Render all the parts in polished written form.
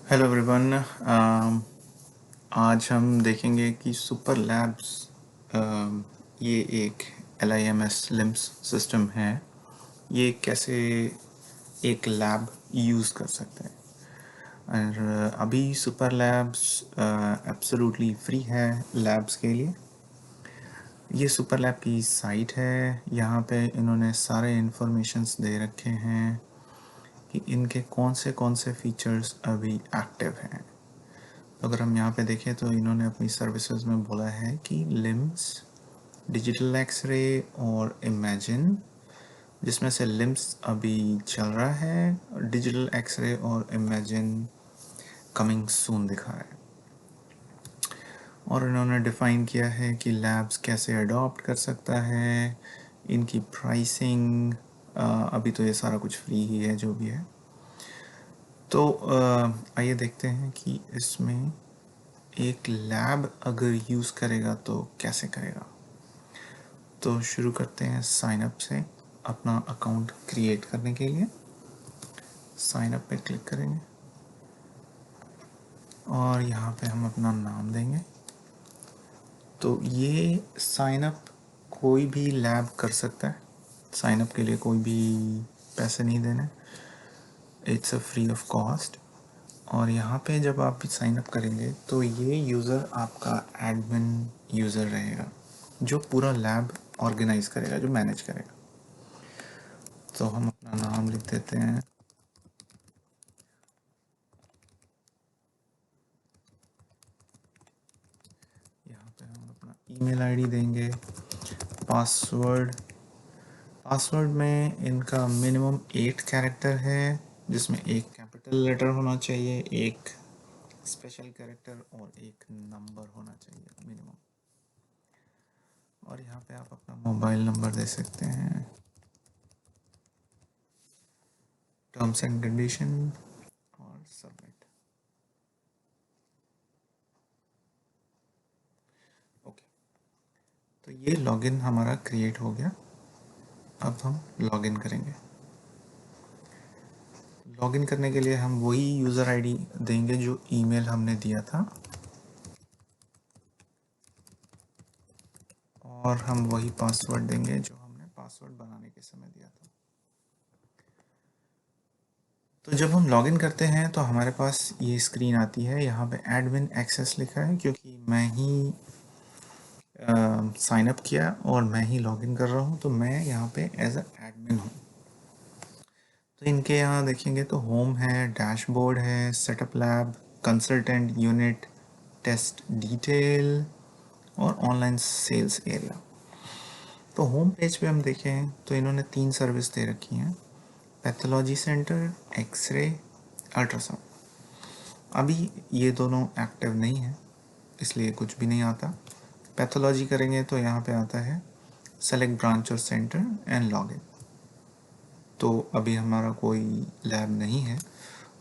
Hello everyone. आज हम देखेंगे कि सुपर लैब्स ये एक LIMS लिम्स सिस्टम है। ये कैसे एक लैब यूज़ कर सकते हैं। और अभी सुपर लैब्स एब्सोल्युटली फ्री है लैब्स के लिए। ये सुपर लैब की साइट है। यहाँ पे इन्होंने सारे इन्फॉर्मेशंस दे रखे हैं कि इनके कौन से फीचर्स अभी एक्टिव हैं। अगर हम यहाँ पे देखें तो इन्होंने अपनी सर्विसेज में बोला है कि लिम्स, डिजिटल एक्सरे और इमेजिन, जिसमें से लिम्स अभी चल रहा है, डिजिटल एक्सरे और इमेजिन कमिंग सून दिखा है। और इन्होंने डिफ़ाइन किया है कि लैब्स कैसे अडॉप्ट कर सकता है, इनकी प्राइसिंग। अभी तो ये सारा कुछ फ्री ही है जो भी है। तो आइए देखते हैं कि इसमें एक लैब अगर यूज़ करेगा तो कैसे करेगा। तो शुरू करते हैं साइन अप से। अपना अकाउंट क्रिएट करने के लिए साइन अप पे क्लिक करेंगे और यहाँ पे हम अपना नाम देंगे। तो ये साइन अप कोई भी लैब कर सकता है। साइन अप के लिए कोई भी पैसे नहीं देने, it's a free of cost. और यहाँ पे जब आप साइन अप करेंगे तो ये यूज़र आपका एडमिन यूज़र रहेगा, जो पूरा लैब ऑर्गेनाइज करेगा, जो मैनेज करेगा। तो हम अपना नाम लिख देते हैं। यहाँ पे हम अपना ईमेल आईडी देंगे। पासवर्ड पासवर्ड में इनका मिनिमम 8 कैरेक्टर है, जिसमें एक कैपिटल लेटर होना चाहिए, एक स्पेशल कैरेक्टर और एक नंबर होना चाहिए मिनिमम। और यहाँ पे आप अपना मोबाइल नंबर दे सकते हैं। टर्म्स एंड कंडीशन और सबमिट। ओके, तो ये लॉगिन हमारा क्रिएट हो गया। अब हम लॉगिन करेंगे। लॉगिन करने के लिए हम वही यूज़र आईडी देंगे जो ईमेल हमने दिया था, और हम वही पासवर्ड देंगे जो हमने पासवर्ड बनाने के समय दिया था। तो जब हम लॉगिन करते हैं तो हमारे पास ये स्क्रीन आती है। यहाँ पे एडमिन एक्सेस लिखा है, क्योंकि मैं ही साइन अप किया और मैं ही लॉगिन कर रहा हूँ, तो मैं यहाँ पे एज अ एडमिन हूँ। तो इनके यहाँ देखेंगे तो होम है, डैशबोर्ड है, setup lab, consultant unit, test detail और ऑनलाइन सेल्स एरिया। तो होम पेज पे हम देखें तो इन्होंने 3 सर्विस दे रखी हैं: पैथोलॉजी सेंटर, एक्सरे, अल्ट्रासाउंड। अभी ये दोनों एक्टिव नहीं है, इसलिए कुछ भी नहीं आता। पैथोलॉजी करेंगे तो यहाँ पे आता है सेलेक्ट ब्रांच और सेंटर एंड लॉगिन। तो अभी हमारा कोई लैब नहीं है।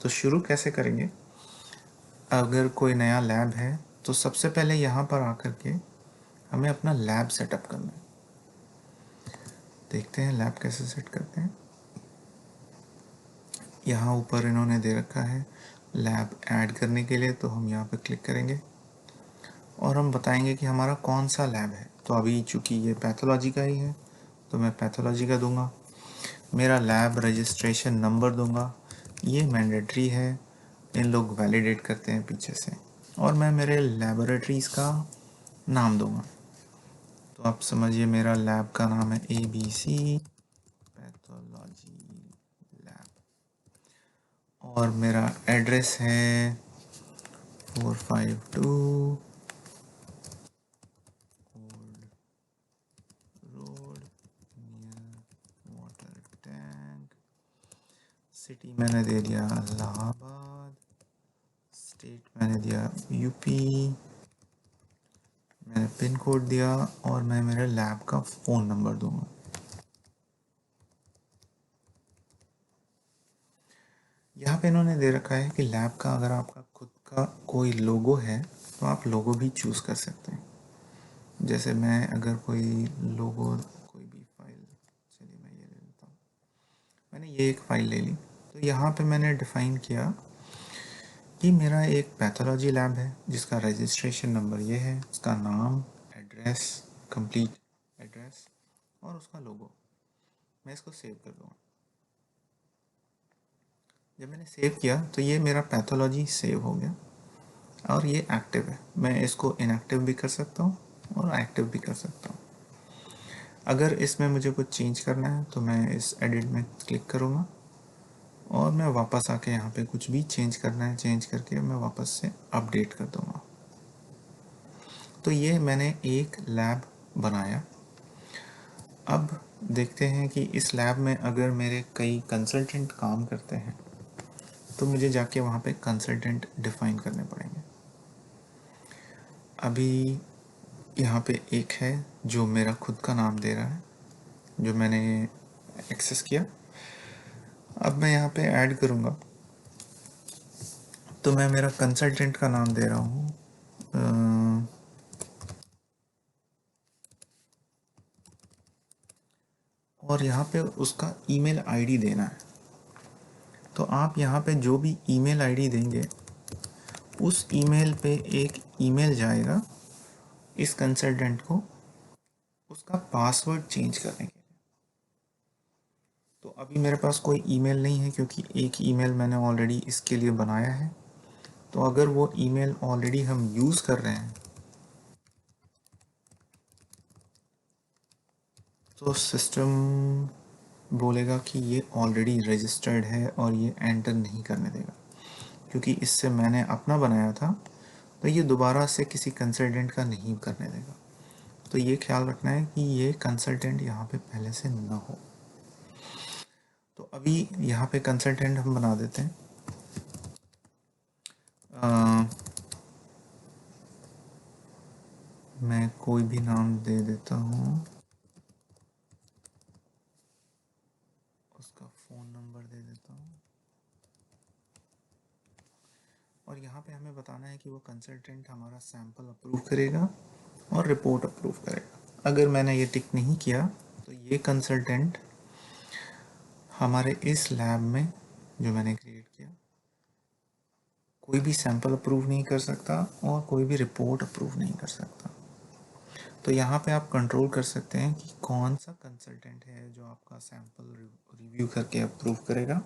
तो शुरू कैसे करेंगे? अगर कोई नया लैब है तो सबसे पहले यहाँ पर आकर के हमें अपना लैब सेटअप करना है। देखते हैं लैब कैसे सेट करते हैं। यहाँ ऊपर इन्होंने दे रखा है लैब ऐड करने के लिए, तो हम यहाँ पे क्लिक करेंगे और हम बताएंगे कि हमारा कौन सा लैब है। तो अभी चूँकि ये पैथोलॉजी का ही है तो मैं पैथोलॉजी का दूंगा। मेरा लैब रजिस्ट्रेशन नंबर दूंगा, ये मैंडेटरी है, इन लोग वैलिडेट करते हैं पीछे से। और मैं मेरे लैबोरेटरीज़ का नाम दूंगा। तो आप समझिए मेरा लैब का नाम है ABC पैथोलॉजी लैब, और मेरा एड्रेस है 452 old road near water tank. City मैंने दे दिया इलाहाबाद, स्टेट मैंने दिया UP, मैंने पिन कोड दिया और मैं मेरे लैब का फ़ोन नंबर दूंगा। यहाँ पे इन्होंने दे रखा है कि लैब का अगर आपका खुद का कोई लोगो है तो आप लोगो भी चूज़ कर सकते हैं। जैसे मैं अगर कोई लोगो, कोई भी फाइल, चलिए मैं ये ले लेता हूँ। मैंने ये एक फ़ाइल ले ली। तो यहाँ पे मैंने डिफ़ाइन किया ये मेरा एक पैथोलॉजी लैब है जिसका रजिस्ट्रेशन नंबर ये है, उसका नाम, एड्रेस, कंप्लीट एड्रेस और उसका लोगो। मैं इसको सेव कर दूँगा। जब मैंने सेव किया तो ये मेरा पैथोलॉजी सेव हो गया और ये एक्टिव है। मैं इसको इनएक्टिव भी कर सकता हूँ और एक्टिव भी कर सकता हूँ। अगर इसमें मुझे कुछ चेंज करना है तो मैं इस एडिट में क्लिक करूँगा और मैं वापस आके यहाँ पे कुछ भी चेंज करना है चेंज करके मैं वापस से अपडेट कर दूँगा। तो ये मैंने एक लैब बनाया। अब देखते हैं कि इस लैब में अगर मेरे कई कंसल्टेंट काम करते हैं तो मुझे जाके वहाँ पे कंसल्टेंट डिफ़ाइन करने पड़ेंगे। अभी यहाँ पे एक है जो मेरा खुद का नाम दे रहा है, जो मैंने एक्सेस किया। अब मैं यहाँ पे ऐड करूँगा तो मैं मेरा कंसल्टेंट का नाम दे रहा हूँ और यहाँ पे उसका ईमेल आईडी देना है। तो आप यहाँ पे जो भी ईमेल आईडी देंगे उस ईमेल पे एक ईमेल जाएगा इस कंसल्टेंट को उसका पासवर्ड चेंज करने के लिए। तो अभी मेरे पास कोई ईमेल नहीं है क्योंकि एक ईमेल मैंने ऑलरेडी इसके लिए बनाया है। तो अगर वो ईमेल ऑलरेडी हम यूज़ कर रहे हैं तो सिस्टम बोलेगा कि ये ऑलरेडी रजिस्टर्ड है और ये एंटर नहीं करने देगा। क्योंकि इससे मैंने अपना बनाया था तो ये दोबारा से किसी कंसल्टेंट का नहीं करने देगा। तो ये ख्याल रखना है कि ये कंसल्टेंट यहाँ पे पहले से ना हो। तो अभी यहाँ पे कंसल्टेंट हम बना देते हैं। मैं कोई भी नाम दे देता हूँ, उसका फ़ोन नंबर दे देता हूँ और यहाँ पे हमें बताना है कि वो कंसल्टेंट हमारा सैंपल अप्रूव करेगा और रिपोर्ट अप्रूव करेगा। अगर मैंने ये टिक नहीं किया तो ये कंसल्टेंट हमारे इस लैब में जो मैंने क्रिएट किया कोई भी सैंपल अप्रूव नहीं कर सकता और कोई भी रिपोर्ट अप्रूव नहीं कर सकता। तो यहाँ पे आप कंट्रोल कर सकते हैं कि कौन सा कंसल्टेंट है जो आपका सैंपल रिव्यू करके अप्रूव करेगा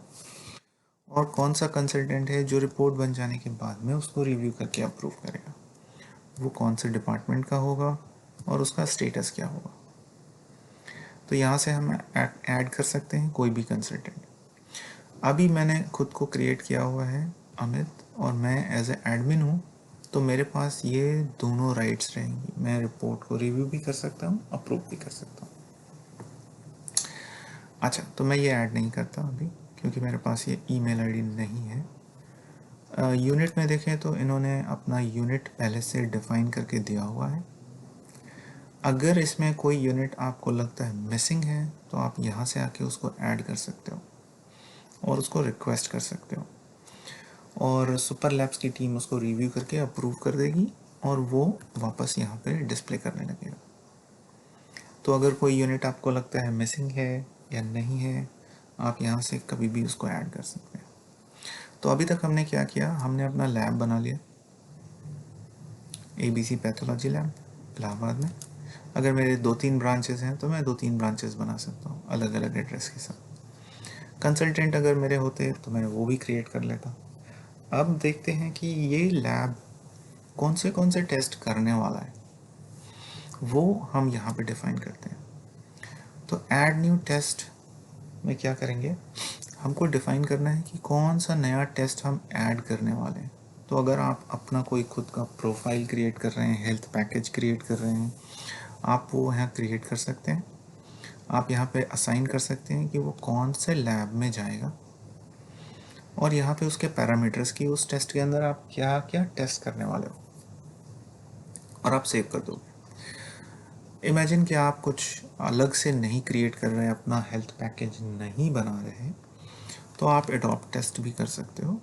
और कौन सा कंसल्टेंट है जो रिपोर्ट बन जाने के बाद में उसको रिव्यू करके अप्रूव करेगा। वो कौन से डिपार्टमेंट का होगा और उसका स्टेटस क्या होगा। तो यहाँ से हम ऐड कर सकते हैं कोई भी कंसल्टेंट। अभी मैंने खुद को क्रिएट किया हुआ है अमित और मैं एज ए एडमिन हूँ तो मेरे पास ये दोनों राइट्स रहेंगी। मैं रिपोर्ट को रिव्यू भी कर सकता हूँ अप्रूव भी कर सकता हूँ। अच्छा, तो मैं ये ऐड नहीं करता अभी क्योंकि मेरे पास ये ईमेल आईडी नहीं है। यूनिट में देखें तो इन्होंने अपना यूनिट पहले से डिफ़ाइन करके दिया हुआ है। अगर इसमें कोई यूनिट आपको लगता है मिसिंग है तो आप यहाँ से आके उसको ऐड कर सकते हो और उसको रिक्वेस्ट कर सकते हो और सुपर लैब्स की टीम उसको रिव्यू करके अप्रूव कर देगी और वो वापस यहाँ पे डिस्प्ले करने लगेगा। तो अगर कोई यूनिट आपको लगता है मिसिंग है या नहीं है आप यहाँ से कभी भी उसको ऐड कर सकते हैं। तो अभी तक हमने क्या किया, हमने अपना लैब बना लिया ABC पैथोलॉजी लैब इलाहाबाद में। अगर मेरे 2-3 ब्रांचेस हैं तो मैं 2-3 ब्रांचेस बना सकता हूँ अलग अलग एड्रेस के साथ। कंसल्टेंट अगर मेरे होते तो मैं वो भी क्रिएट कर लेता। अब देखते हैं कि ये लैब कौन से टेस्ट करने वाला है वो हम यहाँ पे डिफ़ाइन करते हैं। तो ऐड न्यू टेस्ट में क्या करेंगे, हमको डिफ़ाइन करना है कि कौन सा नया टेस्ट हम ऐड करने वाले हैं। तो अगर आप अपना कोई खुद का प्रोफाइल क्रिएट कर रहे हैं, हेल्थ पैकेज क्रिएट कर रहे हैं, आप वो यहाँ क्रिएट कर सकते हैं। आप यहाँ पे असाइन कर सकते हैं कि वो कौन से लैब में जाएगा और यहाँ पे उसके पैरामीटर्स की उस टेस्ट के अंदर आप क्या क्या टेस्ट करने वाले हो और आप सेव कर दोगे। इमेजिन कि आप कुछ अलग से नहीं क्रिएट कर रहे हैं, अपना हेल्थ पैकेज नहीं बना रहे हैं, तो आप एडॉप्ट टेस्ट भी कर सकते हो।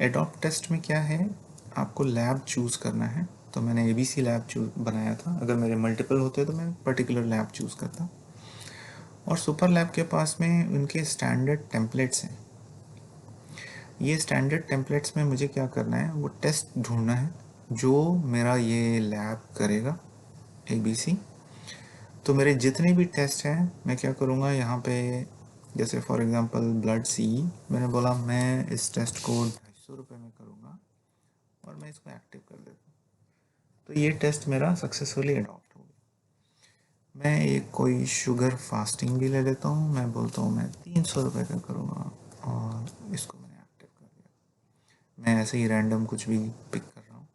एडॉप्ट टेस्ट में क्या है, आपको लैब चूज़ करना है। तो मैंने ABC लैब बनाया था। अगर मेरे मल्टीपल होते तो मैं पर्टिकुलर लैब चूज़ करता। और सुपर लैब के पास में उनके स्टैंडर्ड टेम्पलेट्स हैं। ये स्टैंडर्ड टेम्पलेट्स में मुझे क्या करना है, वो टेस्ट ढूंढना है जो मेरा ये लैब करेगा ABC। तो मेरे जितने भी टेस्ट हैं मैं क्या करूँगा यहाँ पे, जैसे फॉर एग्जांपल ब्लड सी, मैंने बोला मैं इस टेस्ट को 250 रुपये में करूँगा और मैं इसको एक्टिव कर देता हूँ। तो ये टेस्ट मेरा सक्सेसफुली अडॉप्ट हो गया। मैं एक कोई शुगर फास्टिंग भी ले लेता हूँ, मैं बोलता हूँ मैं 300 रुपये का करूँगा और इसको मैंने एक्टिव कर दिया। मैं ऐसे ही रैंडम कुछ भी पिक कर रहा हूँ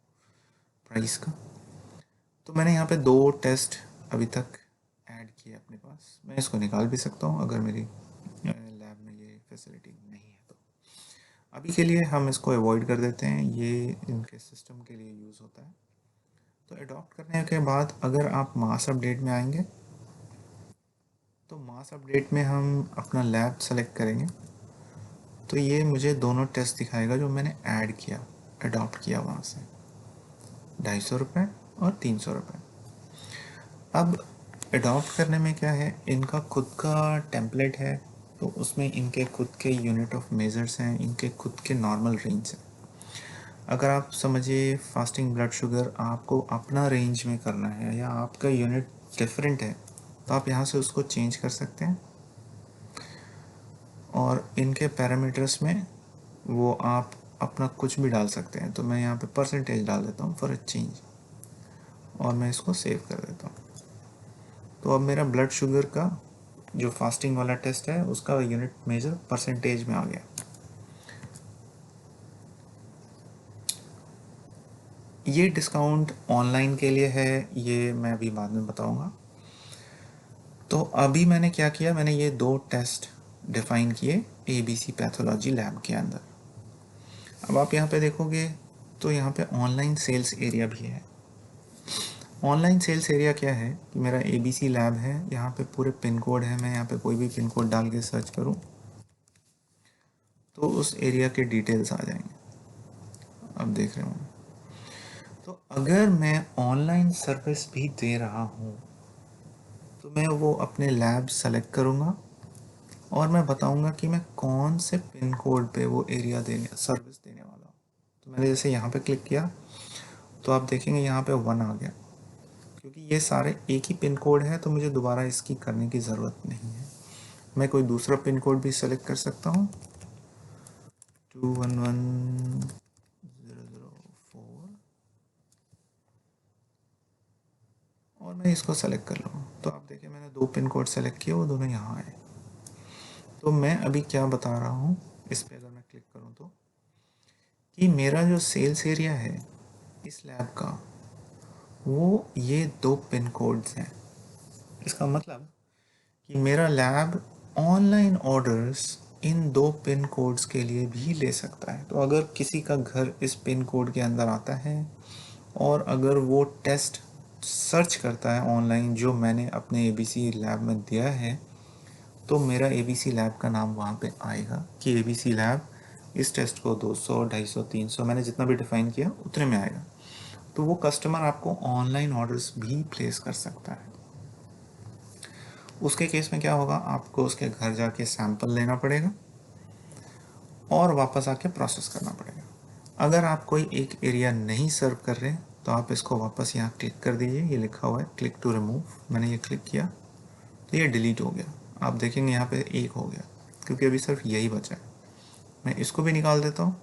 प्राइस का। तो मैंने यहाँ पे 2 टेस्ट अभी तक ऐड किए अपने पास। मैं इसको निकाल भी सकता हूँ अगर मेरी लैब में ये फैसिलिटी नहीं है तो। अभी के लिए हम इसको अवॉइड कर देते हैं, ये इनके सिस्टम के लिए यूज़ होता है। तो अडॉप्ट करने के बाद अगर आप मास अपडेट में आएंगे तो मास अपडेट में हम अपना लैब सेलेक्ट करेंगे तो ये मुझे दोनों टेस्ट दिखाएगा जो मैंने ऐड किया, अडॉप्ट किया वहाँ से, 250 रुपये और 300 रुपये। अब अडॉप्ट करने में क्या है, इनका खुद का टेम्पलेट है तो उसमें इनके खुद के यूनिट ऑफ मेजर्स हैं, इनके खुद के नॉर्मल रेंज हैं। अगर आप समझिए फास्टिंग ब्लड शुगर आपको अपना रेंज में करना है या आपका यूनिट डिफरेंट है तो आप यहाँ से उसको चेंज कर सकते हैं और इनके पैरामीटर्स में वो आप अपना कुछ भी डाल सकते हैं। तो मैं यहाँ पे परसेंटेज डाल देता हूँ फॉर अ चेंज और मैं इसको सेव कर देता हूँ। तो अब मेरा ब्लड शुगर का जो फास्टिंग वाला टेस्ट है उसका यूनिट मेजर परसेंटेज में आ गया। ये डिस्काउंट ऑनलाइन के लिए है, ये मैं अभी बाद में बताऊंगा। तो अभी मैंने क्या किया, मैंने ये 2 टेस्ट डिफाइन किए ABC पैथोलॉजी लैब के अंदर। अब आप यहाँ पे देखोगे तो यहाँ पे ऑनलाइन सेल्स एरिया भी है। ऑनलाइन सेल्स एरिया क्या है कि मेरा ABC लैब है, यहाँ पे पूरे पिन कोड है, मैं यहाँ पे कोई भी पिन कोड डाल के सर्च करूँ तो उस एरिया के डिटेल्स आ जाएंगे। अब देख रहे हूँ तो अगर मैं ऑनलाइन सर्विस भी दे रहा हूँ तो मैं वो अपने लैब सेलेक्ट करूँगा और मैं बताऊँगा कि मैं कौन से पिन कोड पे वो एरिया देने सर्विस देने वाला हूँ। तो मैंने जैसे यहाँ पे क्लिक किया तो आप देखेंगे यहाँ पे 1 आ गया, क्योंकि ये सारे एक ही पिन कोड है तो मुझे दोबारा इसकी करने की ज़रूरत नहीं है। मैं कोई दूसरा पिन कोड भी सेलेक्ट कर सकता हूँ, 211004, और मैं इसको सेलेक्ट कर लूँ। तो आप देखिए मैंने 2 पिन कोड सेलेक्ट किए, वो दोनों यहाँ आए। तो मैं अभी क्या बता रहा हूँ, इस पर अगर मैं क्लिक करूँ तो कि मेरा जो सेल्स एरिया है इस लैब का वो ये 2 पिन कोड्स हैं। इसका मतलब कि मेरा लैब ऑनलाइन ऑर्डर्स इन 2 पिन कोड्स के लिए भी ले सकता है। तो अगर किसी का घर इस पिन कोड के अंदर आता है और अगर वो टेस्ट सर्च करता है ऑनलाइन जो मैंने अपने ABC लैब में दिया है तो मेरा ABC लैब का नाम वहाँ पे आएगा कि ABC लैब इस टेस्ट को 200, 250, 300 मैंने जितना भी डिफाइन किया उतने में आएगा। तो वो कस्टमर आपको ऑनलाइन ऑर्डर्स भी प्लेस कर सकता है। उसके केस में क्या होगा, आपको उसके घर जाके सैंपल लेना पड़ेगा और वापस आके प्रोसेस करना पड़ेगा। अगर आप कोई एक एरिया नहीं सर्व कर रहे तो आप इसको वापस यहाँ क्लिक कर दीजिए, ये लिखा हुआ है क्लिक टू रिमूव, मैंने ये क्लिक किया तो ये डिलीट हो गया। आप देखेंगे यहाँ पे 1 हो गया क्योंकि अभी सिर्फ यही बचा है। मैं इसको भी निकाल देता हूँ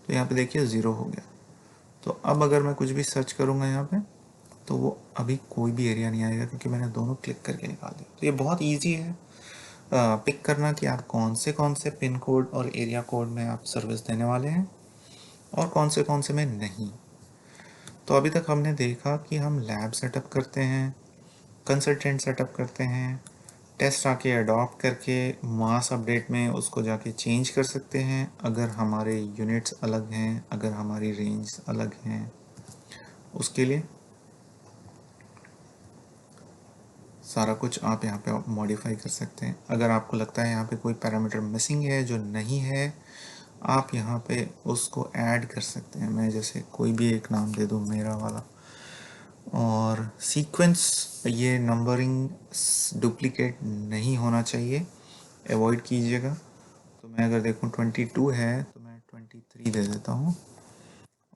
तो यहाँ पे देखिए 0 हो गया। तो अब अगर मैं कुछ भी सर्च करूँगा यहाँ पे तो वो अभी कोई भी एरिया नहीं आएगा क्योंकि मैंने दोनों क्लिक करके निकाल दिया। तो ये बहुत ईजी है पिक करना कि आप कौन से पिन कोड और एरिया कोड में आप सर्विस देने वाले हैं और कौन से में नहीं। तो अभी तक हमने देखा कि हम लैब सेटअप करते हैं, कंसल्टेंट सेटअप करते हैं, टेस्ट आके अडॉप्ट करके मास अपडेट में उसको जाके चेंज कर सकते हैं अगर हमारे यूनिट्स अलग हैं, अगर हमारी रेंज अलग हैं। उसके लिए सारा कुछ आप यहाँ पे मॉडिफाई कर सकते हैं। अगर आपको लगता है यहाँ पे कोई पैरामीटर मिसिंग है जो नहीं है, आप यहाँ पे उसको ऐड कर सकते हैं। मैं जैसे कोई भी एक नाम दे दूँ मेरा वाला, और सीक्वेंस ये नंबरिंग डुप्लीकेट नहीं होना चाहिए, अवॉइड कीजिएगा। तो मैं अगर देखूँ 22 है तो मैं 3 दे देता हूँ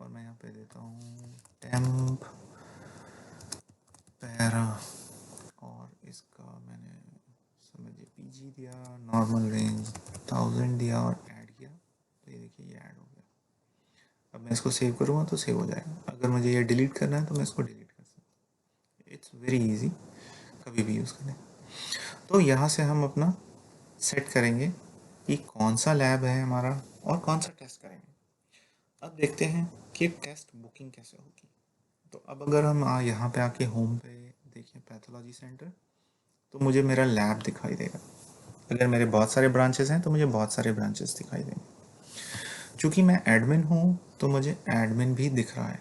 और मैं यहाँ पे देता हूँ टेम्प पैरा और इसका मैंने समझिए पीजी दिया, नॉर्मल रेंज 1000 दिया और ऐड किया, तो ये देखिए ये ऐड हो गया। अब मैं इसको सेव करूँगा तो सेव हो जाएगा। अगर मुझे ये डिलीट करना है तो मैं इसको डिलीट कर सकता हूँ। इट्स वेरी इजी, कभी भी यूज़ करें। तो यहाँ से हम अपना सेट करेंगे कि कौन सा लैब है हमारा और कौन सा टेस्ट करेंगे। अब देखते हैं कि टेस्ट बुकिंग कैसे होगी। तो अब अगर हम यहाँ पे आके होम पे देखें पैथोलॉजी सेंटर, तो मुझे मेरा लैब दिखाई देगा। अगर मेरे बहुत सारे ब्रांचेस हैं तो मुझे बहुत सारे ब्रांचेस दिखाई देंगे। चूँकि मैं एडमिन हूँ तो मुझे एडमिन भी दिख रहा है।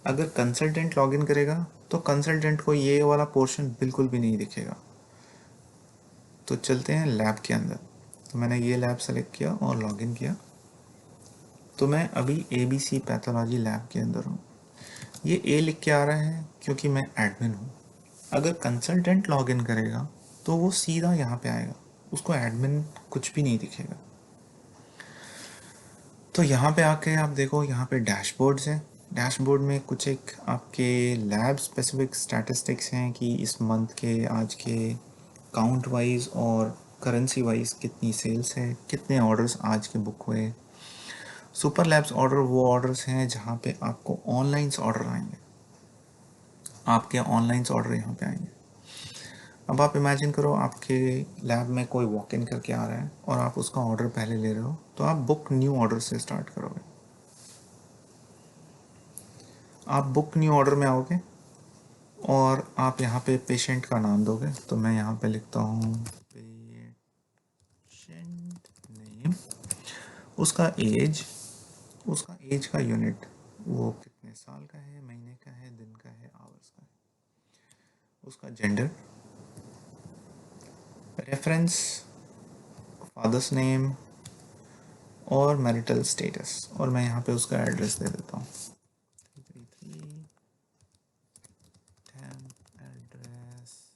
अगर कंसल्टेंट लॉगिन करेगा तो कंसल्टेंट को ये वाला पोर्शन बिल्कुल भी नहीं दिखेगा। तो चलते हैं लैब के अंदर। तो मैंने ये लैब सेलेक्ट किया और लॉगिन किया। तो मैं अभी ABC पैथोलॉजी लैब के अंदर हूँ। ये A लिख के आ रहा है क्योंकि मैं एडमिन हूँ। अगर कंसल्टेंट लॉगिन करेगा तो वो सीधा यहाँ पे आएगा, उसको एडमिन कुछ भी नहीं दिखेगा। तो यहाँ पे आके आप देखो, यहाँ पे डैशबोर्ड्स हैं। डैशबोर्ड में कुछ एक आपके लैब स्पेसिफिक स्टैटिस्टिक्स हैं कि इस मंथ के आज के काउंट वाइज और करेंसी वाइज कितनी सेल्स है, कितने ऑर्डर्स आज के बुक हुए। सुपर लैब्स ऑर्डर वो ऑर्डर्स हैं जहाँ पे आपको ऑनलाइन ऑर्डर आएंगे, आपके ऑनलाइन ऑर्डर यहाँ पे आएंगे। अब आप इमेजिन करो आपके लैब में कोई वॉक इन करके आ रहा है और आप उसका ऑर्डर पहले ले रहे हो, तो आप बुक न्यू ऑर्डर से स्टार्ट करोगे। आप बुक न्यू ऑर्डर में आओगे और आप यहाँ पे पेशेंट का नाम दोगे। तो मैं यहाँ पे लिखता हूँ पेशेंट नेम, उसका एज का यूनिट, वो कितने साल का है, महीने का है, दिन का है, आवर्स का है, उसका जेंडर, रेफरेंस, फादर्स नेम और मैरिटल स्टेटस, और मैं यहाँ पे उसका एड्रेस दे देता हूँ 333 एड्रेस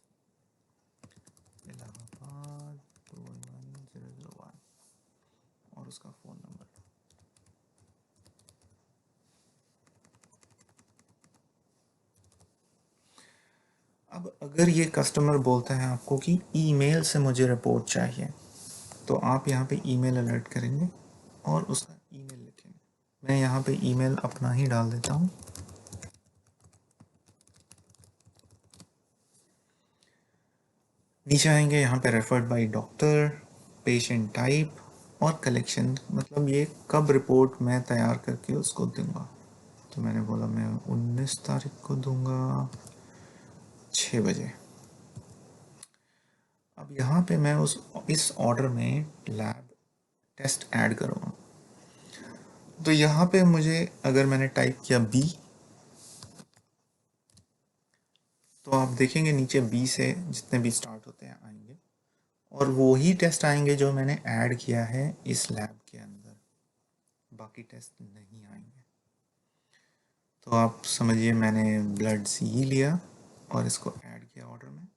इलाहाबाद 211001 और उसका फ़ोन नंबर। अब अगर ये कस्टमर बोलता है आपको कि ईमेल से मुझे रिपोर्ट चाहिए, तो आप यहाँ पे ईमेल अलर्ट करेंगे और उसका ईमेल लिखेंगे। मैं यहाँ पे ईमेल अपना ही डाल देता हूँ। नीचे आएंगे, यहाँ पे referred by doctor, patient type और कलेक्शन, मतलब ये कब रिपोर्ट मैं तैयार करके उसको दूंगा। तो मैंने बोला मैं 19 तारीख को दूंगा 6 बजे। अब यहाँ पे मैं इस ऑर्डर में लैब टेस्ट ऐड करूँगा। तो यहाँ पे मुझे, अगर मैंने टाइप किया B, तो आप देखेंगे नीचे B से जितने भी स्टार्ट होते हैं आएंगे और वो ही टेस्ट आएंगे जो मैंने ऐड किया है इस लैब के अंदर, बाकी टेस्ट नहीं आएंगे। तो आप समझिए मैंने ब्लड C लिया और इसको ऐड किया ऑर्डर में।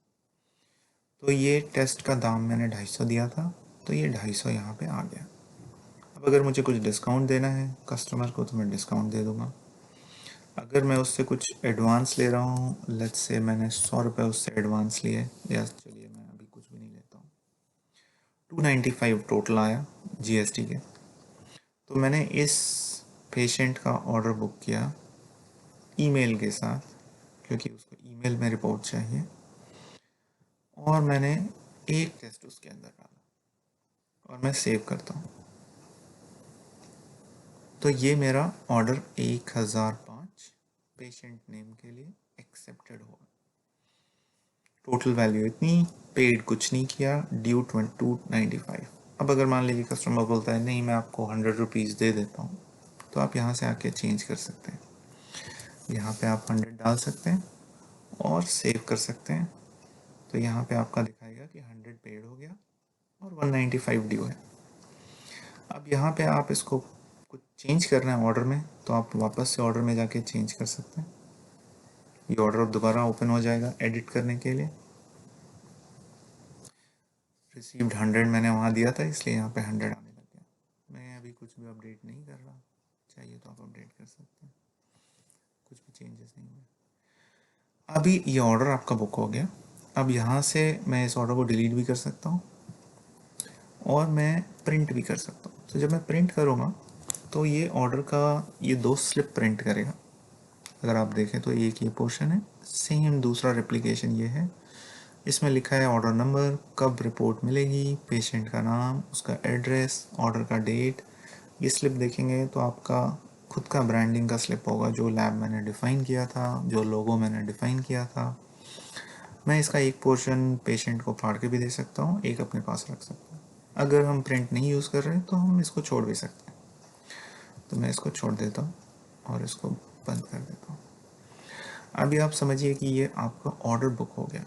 तो ये टेस्ट का दाम मैंने 250 दिया था, तो ये 250 यहाँ पे आ गया। अब अगर मुझे कुछ डिस्काउंट देना है कस्टमर को तो मैं डिस्काउंट दे दूँगा। अगर मैं उससे कुछ एडवांस ले रहा हूँ, लेट्स से मैंने 100 रुपये उससे एडवांस लिए, या चलिए मैं अभी कुछ भी नहीं लेता हूँ, 295 टोटल आया GST के। तो मैंने इस पेशेंट का ऑर्डर बुक किया ईमेल के साथ, क्योंकि उसको ईमेल में रिपोर्ट चाहिए, और मैंने एक टेस्ट उसके अंदर डाला और मैं सेव करता हूँ। तो ये मेरा ऑर्डर 1005 पेशेंट नेम के लिए एक्सेप्टेड हुआ। टोटल वैल्यू इतनी, पेड कुछ नहीं किया, ड्यू 295। अब अगर मान लीजिए कस्टमर बोलता है नहीं मैं आपको 100 रुपीज़ दे देता हूँ, तो आप यहाँ से आके चेंज कर सकते हैं। यहाँ पे आप 100 डाल सकते हैं और सेव कर सकते हैं। तो यहाँ पे आपका दिखाएगा कि 100 पेड हो गया और 195 ड्यू है। अब यहाँ पे आप इसको कुछ चेंज करना है ऑर्डर में, तो आप वापस से ऑर्डर में जाके चेंज कर सकते हैं। ये ऑर्डर दोबारा ओपन हो जाएगा एडिट करने के लिए। रिसीव्ड 100 मैंने वहाँ दिया था, इसलिए यहाँ पे 100 आने लग गया। मैं अभी कुछ भी अपडेट नहीं कर रहा, चाहिए तो आप अपडेट कर सकते हैं, कुछ भी चेंजेस नहीं हुए। अभी ये ऑर्डर आपका बुक हो गया। अब यहाँ से मैं इस ऑर्डर को डिलीट भी कर सकता हूँ और मैं प्रिंट भी कर सकता हूँ। तो जब मैं प्रिंट करूँगा तो ये ऑर्डर का ये 2 स्लिप प्रिंट करेगा। अगर आप देखें तो एक ये पोर्शन है, सेम दूसरा रेप्लिकेशन ये है। इसमें लिखा है ऑर्डर नंबर, कब रिपोर्ट मिलेगी, पेशेंट का नाम, उसका एड्रेस, ऑर्डर का डेट। ये स्लिप देखेंगे तो आपका खुद का ब्रांडिंग का स्लिप होगा, जो लैब मैंने डिफ़ाइन किया था, जो लोगो मैंने डिफ़ाइन किया था। मैं इसका एक पोर्शन पेशेंट को फाड़ के भी दे सकता हूँ, एक अपने पास रख सकता हूँ। अगर हम प्रिंट नहीं यूज़ कर रहे तो हम इसको छोड़ भी सकते हैं। तो मैं इसको छोड़ देता हूँ और इसको बंद कर देता हूँ। अभी आप समझिए कि ये आपका ऑर्डर बुक हो गया।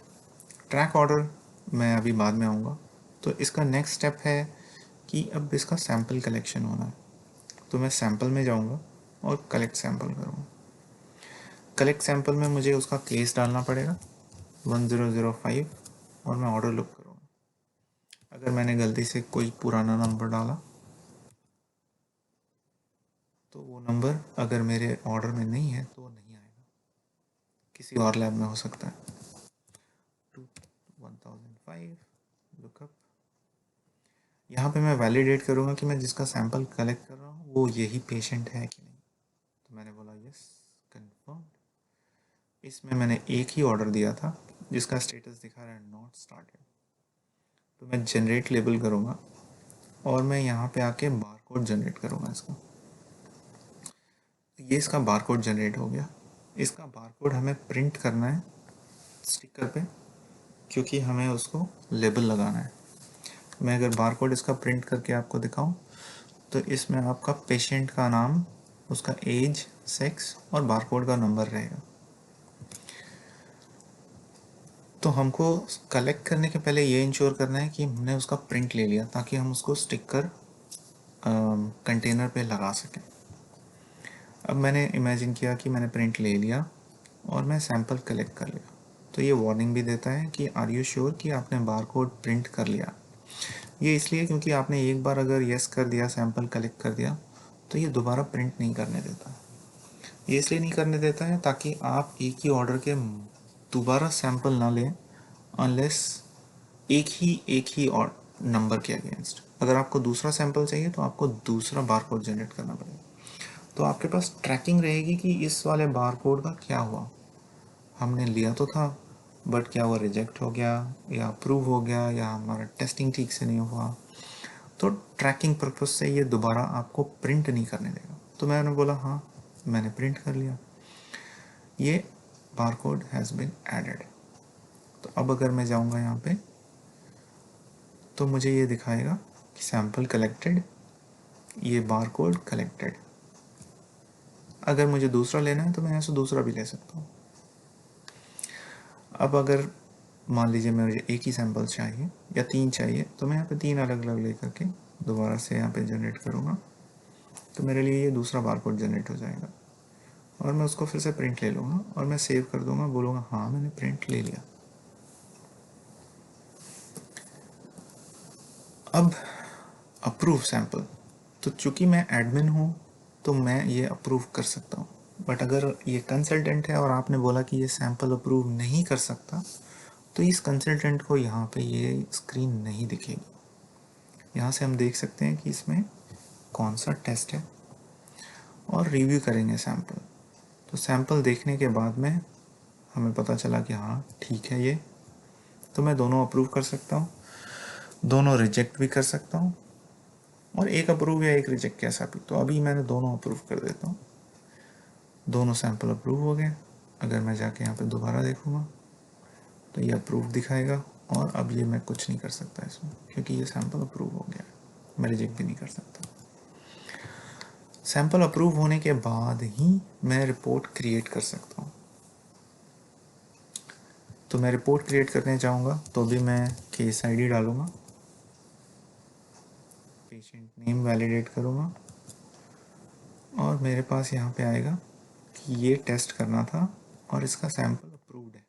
ट्रैक ऑर्डर मैं अभी बाद में आऊँगा। तो इसका नेक्स्ट स्टेप है कि अब इसका सैम्पल कलेक्शन होना है। तो मैं सैम्पल में जाऊँगा और कलेक्ट सैम्पल करूँगा। कलेक्ट सैम्पल में मुझे उसका केस डालना पड़ेगा 1005 और मैं ऑर्डर लुक करूँगा। अगर मैंने गलती से कोई पुराना नंबर डाला तो वो नंबर अगर मेरे ऑर्डर में नहीं है तो वो नहीं आएगा, किसी और लैब में हो सकता है। 1005 लुकअप, यहाँ पे मैं वैलिडेट करूँगा कि मैं जिसका सैंपल कलेक्ट कर रहा हूँ वो यही पेशेंट है कि नहीं। तो मैंने बोला यस, कंफर्म। इसमें मैंने एक ही ऑर्डर दिया था जिसका स्टेटस दिखा रहा है नॉट स्टार्टेड। तो मैं जनरेट लेबल करूँगा और मैं यहाँ पे आके बारकोड जनरेट करूँगा इसका। ये इसका बारकोड जनरेट हो गया। इसका बारकोड हमें प्रिंट करना है स्टिकर पे, क्योंकि हमें उसको लेबल लगाना है। मैं अगर बारकोड इसका प्रिंट करके आपको दिखाऊं तो इसमें आपका पेशेंट का नाम, उसका एज, सेक्स और बारकोड का नंबर रहेगा। तो हमको कलेक्ट करने के पहले ये इंश्योर करना है कि हमने उसका प्रिंट ले लिया, ताकि हम उसको स्टिकर कंटेनर पे लगा सकें। अब मैंने इमेजिन किया कि मैंने प्रिंट ले लिया और मैं सैंपल कलेक्ट कर लिया, तो ये वार्निंग भी देता है कि आर यू श्योर कि आपने बारकोड प्रिंट कर लिया। ये इसलिए क्योंकि आपने एक बार अगर यस कर दिया, सैंपल कलेक्ट कर दिया, तो ये दोबारा प्रिंट नहीं करने देता है। ये इसलिए नहीं करने देता है ताकि आप एक ही ऑर्डर के दोबारा सैंपल ना लें, अनलेस एक ही और नंबर के अगेंस्ट। अगर आपको दूसरा सैंपल चाहिए तो आपको दूसरा बारकोड जनरेट करना पड़ेगा। तो आपके पास ट्रैकिंग रहेगी कि इस वाले बारकोड का क्या हुआ। हमने लिया तो था, बट क्या वो रिजेक्ट हो गया या अप्रूव हो गया या हमारा टेस्टिंग ठीक से नहीं हुआ। तो ट्रैकिंग पर्पज से ये दोबारा आपको प्रिंट नहीं करने देगा। तो मैंने बोला हाँ, मैंने प्रिंट कर लिया, ये बारकोड हैज़ बीन एडेड। तो अब अगर मैं जाऊंगा यहाँ पे तो मुझे ये दिखाएगा कि सैंपल कलेक्टेड, ये बारकोड कलेक्टेड। अगर मुझे दूसरा लेना है तो मैं यहाँ से दूसरा भी ले सकता हूँ। अब अगर मान लीजिए मुझे एक ही सैंपल चाहिए या 3 चाहिए, तो मैं यहाँ पे 3 अलग अलग लेकर के दोबारा से यहाँ पे जनरेट करूँगा, तो मेरे लिए ये दूसरा बारकोड जनरेट हो जाएगा और मैं उसको फिर से प्रिंट ले लूँगा और मैं सेव कर दूँगा, बोलूँगा हाँ मैंने प्रिंट ले लिया। अब अप्रूव सैंपल, तो चूँकि मैं एडमिन हूँ तो मैं ये अप्रूव कर सकता हूँ, बट अगर ये कंसल्टेंट है और आपने बोला कि ये सैंपल अप्रूव नहीं कर सकता, तो इस कंसल्टेंट को यहाँ पे ये स्क्रीन नहीं दिखेगी। यहाँ से हम देख सकते हैं कि इसमें कौन सा टेस्ट है और रिव्यू करेंगे सैंपल। तो सैंपल देखने के बाद में हमें पता चला कि हाँ ठीक है ये, तो मैं दोनों अप्रूव कर सकता हूँ, दोनों रिजेक्ट भी कर सकता हूँ, और एक अप्रूव या एक रिजेक्ट कैसा भी। तो अभी मैंने दोनों अप्रूव कर देता हूँ, दोनों सैंपल अप्रूव हो गए। अगर मैं जाके यहाँ पे दोबारा देखूँगा तो ये अप्रूव दिखाएगा, और अब ये मैं कुछ नहीं कर सकता इसमें, क्योंकि ये सैंपल अप्रूव हो गया, मैं रिजेक्ट भी नहीं कर सकता। सैंपल अप्रूव होने के बाद ही मैं रिपोर्ट क्रिएट कर सकता हूँ। तो मैं रिपोर्ट क्रिएट करने जाऊँगा तो भी मैं केस आईडी डालूँगा, पेशेंट नेम वैलिडेट करूँगा, और मेरे पास यहाँ पे आएगा कि ये टेस्ट करना था और इसका सैंपल अप्रूव्ड है।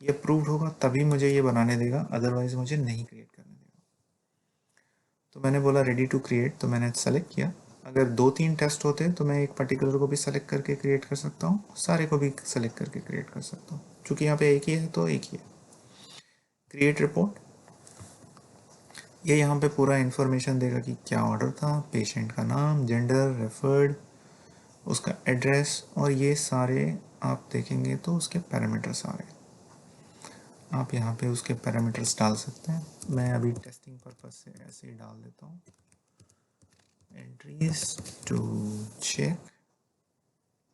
ये अप्रूव्ड होगा तभी मुझे ये बनाने देगा, अदरवाइज मुझे नहीं क्रिएट करने देगा। तो मैंने बोला रेडी टू क्रिएट, तो मैंने सेलेक्ट किया। अगर 2-3 टेस्ट होते तो मैं एक पर्टिकुलर को भी सेलेक्ट करके क्रिएट कर सकता हूँ, सारे को भी सेलेक्ट करके क्रिएट कर सकता हूँ। चूँकि यहाँ पे एक ही है तो एक ही है। क्रिएट रिपोर्ट, ये यहाँ पे पूरा इन्फॉर्मेशन देगा कि क्या ऑर्डर था, पेशेंट का नाम, जेंडर, रेफर्ड, उसका एड्रेस, और ये सारे आप देखेंगे तो उसके पैरामीटर्स आ रहे हैं। आप यहाँ पे उसके पैरामीटर्स डाल सकते हैं। मैं अभी टेस्टिंग पर्पज से ऐसे ही डाल देता हूँ, एंट्रीज टू चेक,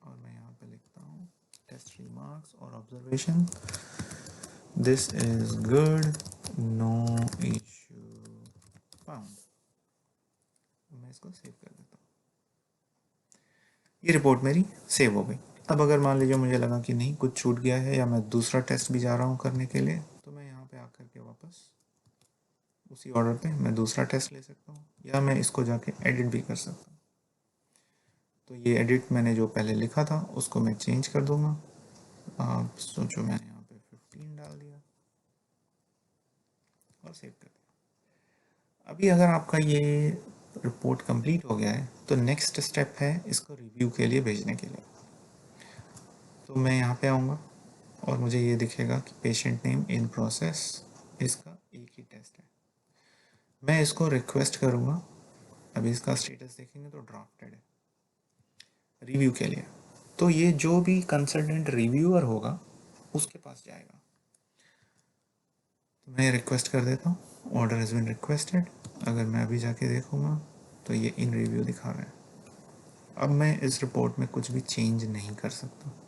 और मैं यहाँ पे लिखता हूँ टेस्ट रिमार्क्स और observation, this is good, no issue found. मैं इसको सेव कर देता हूँ। ये रिपोर्ट मेरी सेव हो गई। अब अगर मान लीजिए मुझे लगा कि नहीं कुछ छूट गया है, या मैं दूसरा टेस्ट भी जा रहा हूँ करने के लिए, तो मैं यहाँ पे आकर के वापस उसी ऑर्डर पे मैं दूसरा टेस्ट ले सकता हूँ, या मैं इसको जाके एडिट भी कर सकता हूँ। तो ये एडिट मैंने जो पहले लिखा था उसको मैं चेंज कर दूंगा। आप सोचो मैंने यहाँ पे 15 डाल दिया और सेव कर दिया। अभी अगर आपका ये रिपोर्ट कंप्लीट हो गया है तो नेक्स्ट स्टेप है इसको रिव्यू के लिए भेजने के लिए। तो मैं यहाँ पे आऊँगा और मुझे ये दिखेगा कि पेशेंट नेम इन प्रोसेस, इसका एक ही टेस्ट है। मैं इसको रिक्वेस्ट करूँगा, अभी इसका स्टेटस देखेंगे तो ड्राफ्टेड है रिव्यू के लिए। तो ये जो भी कंसल्टेंट रिव्यूअर होगा उसके पास जाएगा। तो मैं रिक्वेस्ट कर देता हूँ, ऑर्डर हैज़ बीन रिक्वेस्टेड। अगर मैं अभी जाके देखूँगा तो ये इन रिव्यू दिखा रहा है। अब मैं इस रिपोर्ट में कुछ भी चेंज नहीं कर सकता।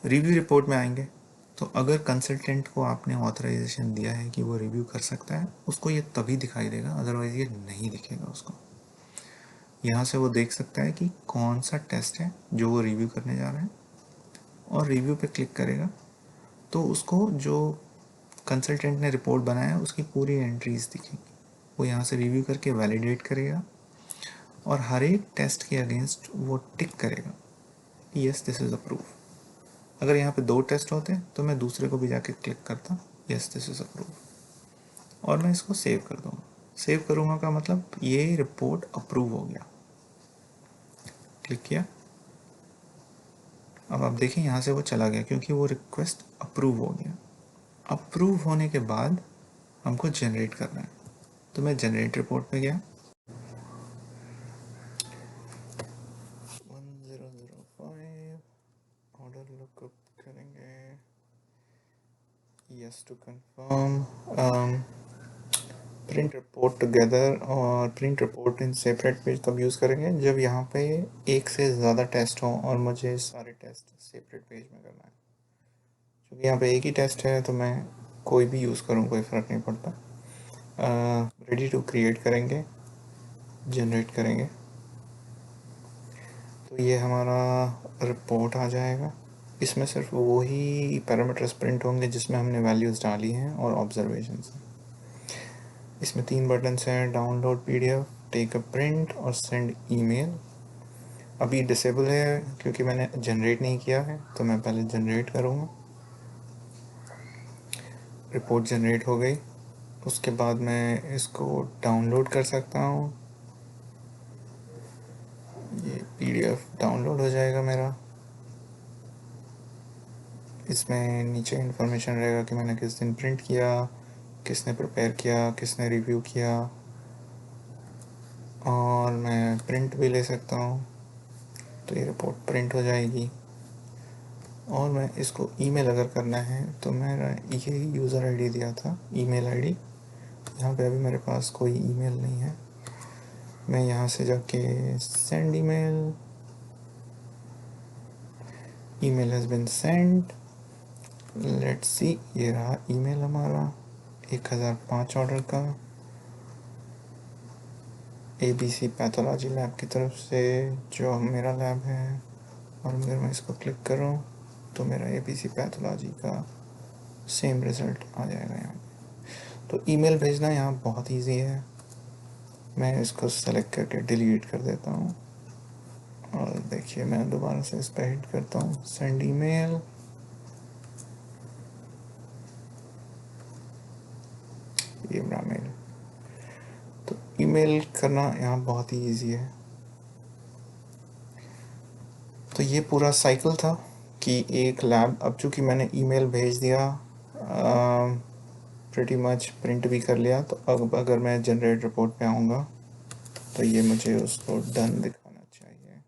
रिव्यू रिपोर्ट में आएंगे तो अगर कंसल्टेंट को आपने ऑथराइजेशन दिया है कि वो रिव्यू कर सकता है, उसको ये तभी दिखाई देगा, अदरवाइज़ ये नहीं दिखेगा उसको। यहाँ से वो देख सकता है कि कौन सा टेस्ट है जो वो रिव्यू करने जा रहा है, और रिव्यू पे क्लिक करेगा तो उसको जो कंसल्टेंट ने रिपोर्ट बनाया है उसकी पूरी एंट्रीज दिखेंगी। वो यहाँ से रिव्यू करके वैलिडेट करेगा और हर एक टेस्ट के अगेंस्ट वो टिक करेगा, यस दिस इज़ अप्रूव। अगर यहाँ पे 2 टेस्ट होते तो मैं दूसरे को भी जाके क्लिक करता, यस दिस इज़ अप्रूव, और मैं इसको सेव कर दूँगा। सेव करूँगा का मतलब ये रिपोर्ट अप्रूव हो गया। क्लिक किया, अब आप देखें यहाँ से वो चला गया क्योंकि वो रिक्वेस्ट अप्रूव हो गया। अप्रूव होने के बाद हमको जनरेट करना है, तो मैं जनरेट रिपोर्ट पे गया, 1005 ऑर्डर लुकअप करेंगे, yes to confirm, print report together, और print report in separate page तब यूज़ करेंगे जब यहाँ पे एक से ज़्यादा टेस्ट हो और मुझे सारे टेस्ट सेपरेट पेज में करना है। क्योंकि यहाँ पे एक ही टेस्ट है तो मैं कोई भी यूज़ करूँ कोई फ़र्क नहीं पड़ता। रेडी टू क्रिएट करेंगे, जनरेट करेंगे, तो ये हमारा रिपोर्ट आ जाएगा। इसमें सिर्फ वही पैरामीटर्स प्रिंट होंगे जिसमें हमने वैल्यूज़ डाली हैं और ऑब्जर्वेशंस हैं। इसमें 3 बटन्स हैं, download PDF, take a print और सेंड ईमेल। अभी डिसेबल है क्योंकि मैंने जनरेट नहीं किया है, तो मैं पहले जनरेट करूँगा। रिपोर्ट जनरेट हो गई, उसके बाद मैं इसको डाउनलोड कर सकता हूँ। ये पीडीएफ डाउनलोड हो जाएगा मेरा। इसमें नीचे इन्फॉर्मेशन रहेगा कि मैंने किस दिन प्रिंट किया, किसने प्रिपेयर किया, किसने रिव्यू किया, और मैं प्रिंट भी ले सकता हूँ। तो ये रिपोर्ट प्रिंट हो जाएगी। और मैं इसको ईमेल अगर करना है तो मेरा यही यूज़र आईडी दिया था, ईमेल आईडी। यहाँ पे अभी मेरे पास कोई ईमेल नहीं है। मैं यहाँ से जाके send email, email has been send, let's see, ये रहा ईमेल हमारा 1005 ऑर्डर का, ABC पैथोलॉजी लैब की तरफ से, जो मेरा लैब है। और अगर मैं इसको क्लिक करूँ तो मेरा ABC पैथोलॉजी का सेम रिज़ल्ट आ जाएगा यहाँ पे। तो ईमेल भेजना यहाँ बहुत इजी है। मैं इसको सेलेक्ट करके डिलीट कर देता हूँ, और देखिए मैं दोबारा से इस पर हिट करता हूँ, सेंड ईमेल, ये मेरा मेल। ईमेल करना यहाँ बहुत ही इजी है। तो ये पूरा साइकिल था कि एक लैब, अब चूँकि मैंने ईमेल भेज दिया, प्रिटी मच प्रिंट भी कर लिया, तो अब अगर मैं जनरेट रिपोर्ट पे आऊँगा तो ये मुझे उसको डन दिखाना चाहिए।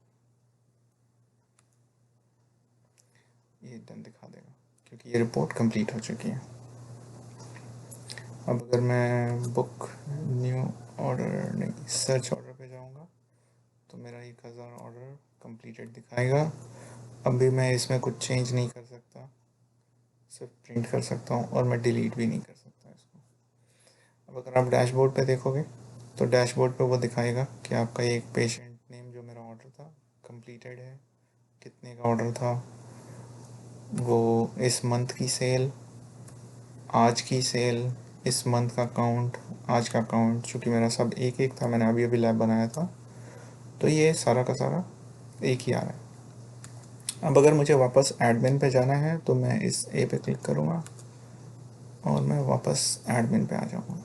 ये डन दिखा देगा क्योंकि ये रिपोर्ट कंप्लीट हो चुकी है। अब अगर मैं बुक न्यू ऑर्डर नहीं सर्च ऑर्डर पे जाऊँगा तो मेरा 1000 ऑर्डर कंप्लीटेड दिखाएगा। अब भी मैं इसमें कुछ चेंज नहीं कर सकता, सिर्फ प्रिंट कर सकता हूँ और मैं डिलीट भी नहीं कर सकता इसको। अब अगर आप डैशबोर्ड पे देखोगे तो डैशबोर्ड पे वो दिखाएगा कि आपका एक पेशेंट नेम जो मेरा ऑर्डर था कंप्लीटेड है, कितने का ऑर्डर था, वो इस मंथ की सेल, आज की सेल, इस मंथ का काउंट, आज का काउंट, चूँकि मेरा सब एक एक था, मैंने अभी अभी लैब बनाया था, तो ये सारा का सारा एक ही आ रहा है। अब अगर मुझे वापस एडमिन पे जाना है तो मैं इस ए पे क्लिक करूँगा और मैं वापस एडमिन पे आ जाऊँगा।